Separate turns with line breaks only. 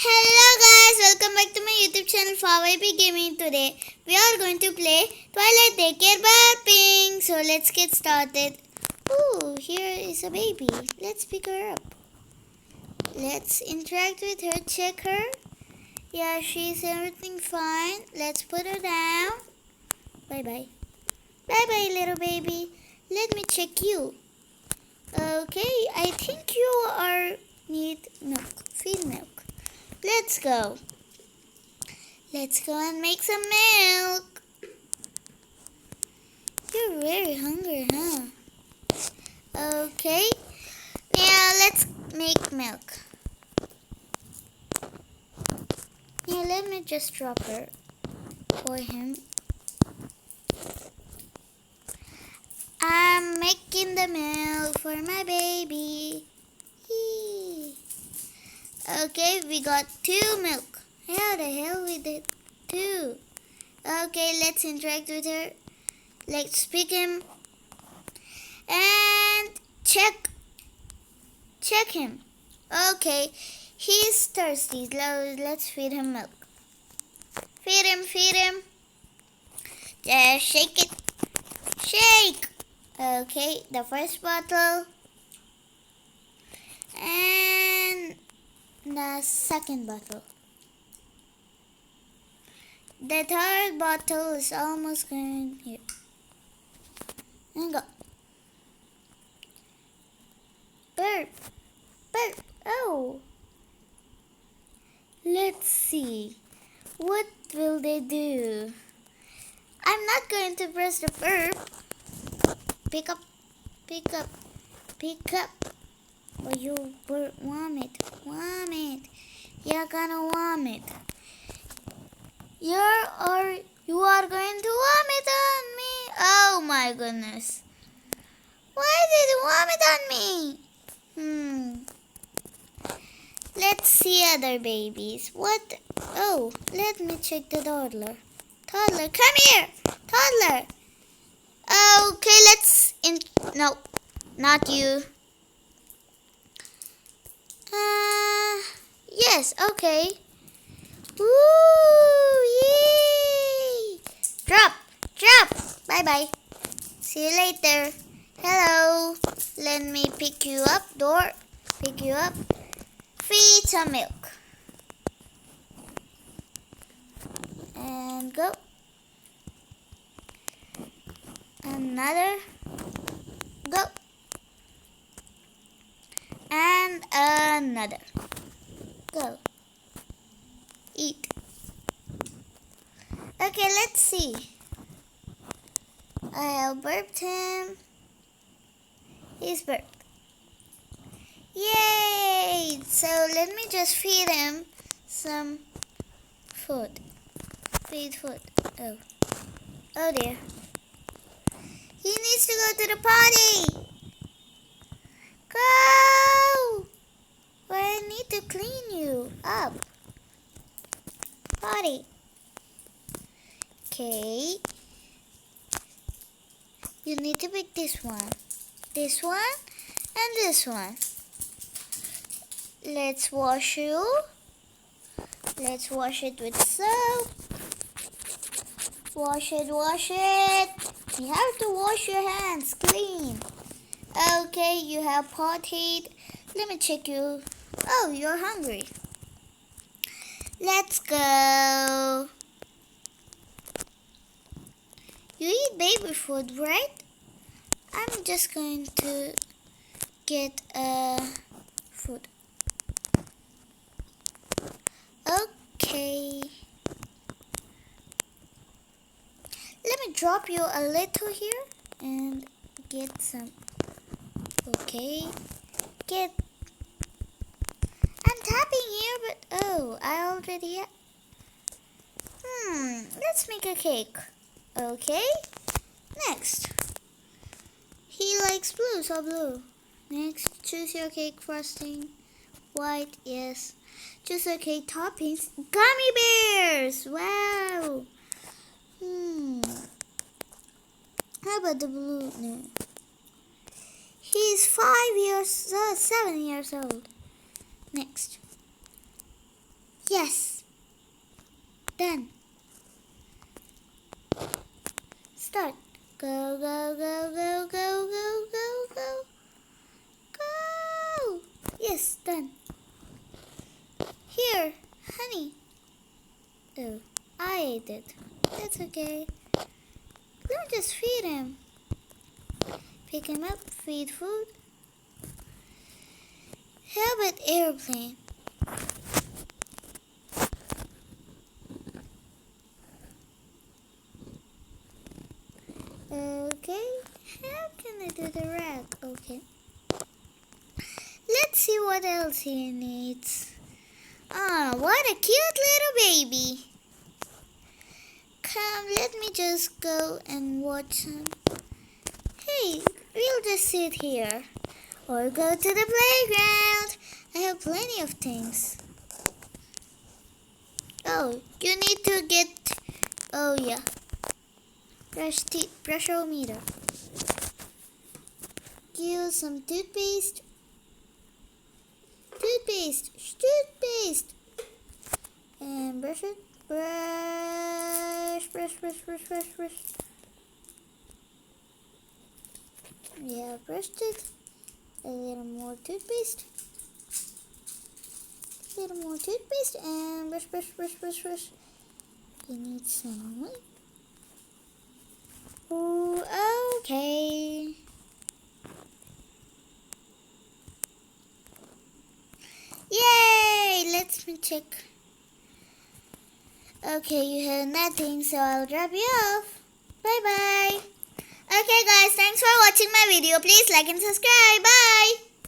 Hello guys, welcome back to my YouTube channel for Gaming. Today we are going to play Twilight Daycare Burping. So let's get started. Ooh, here is a baby. Let's pick her up. Let's interact with her, check her. Yeah, she's everything fine. Let's put her down. Bye bye. Bye bye little baby. Let me check you. Okay, I think you need milk. Feed milk. Let's go. Let's go and make some milk. You're very hungry, huh? Okay. Now let's make milk. Now let me just drop her for him. I'm making the milk for my baby. Yee. Okay, we got 2 milk. How the hell we did 2? Okay, let's interact with her. Let's pick him. And check him. Okay, he's thirsty. Let's feed him milk. Feed him. Just shake it. Shake. Okay, the first bottle. And the second bottle. The third bottle is almost going here. And go. Burp. Oh. Let's see. What will they do? I'm not going to press the burp. Pick up. Or you vomit. You're gonna vomit. You are going to vomit on me. Oh my goodness. Why did you vomit on me? Let's see other babies. What? Oh, let me check the toddler. Toddler, come here. Toddler. Okay, no, not you. Yes, okay. Woo! Yay! Drop! Bye-bye. See you later. Hello. Let me pick you up. Pick you up. Feed some milk. And go. Another. Go. And another. Go. Eat. Okay, let's see. I have burped him. He's burped. Yay! So let me just feed him some food. Feed food. Oh dear. He needs to go to the potty. Go! Well, I need to clean you up. Potty. Okay. You need to pick this one, and this one. Let's wash you. Let's wash it with soap. Wash it. You have to wash your hands clean. Okay, you have potted. Let me check you. Oh, you're hungry. Let's go. You eat baby food, right? I'm just going to get food. Okay. Let me drop you a little here and get some. Okay. I'm tapping here, but oh, I already. Let's make a cake. Okay. Next. He likes blue, so blue. Next, choose your cake frosting. White, yes. Choose your cake toppings. Gummy bears! Wow! How about the blue? No. He's 7 years old. Next. Next. Yes. Done. Start. Go, go, go, go, go, go, go, go. Go. Yes, done. Here, honey. Oh, I ate it. That's okay. Don't just feed him. Pick him up, feed food. How about airplane? Okay, how can I do the rat? Okay. Let's see what else he needs. Ah, what a cute little baby. Come, let me just go and watch him. Hey, we'll just sit here. Or go to the playground. I have plenty of things. Oh, you need to get... Oh, yeah. Brush teeth, brush-o-meter. Use some toothpaste. Toothpaste. And brush it. Brush. Yeah, brushed it. A little more toothpaste. And brush. You need some more. Oh, okay. Yay! Let me check. Okay, you have nothing, so I'll drop you off. Bye-bye. Okay guys, thanks for watching my video. Please like and subscribe. Bye.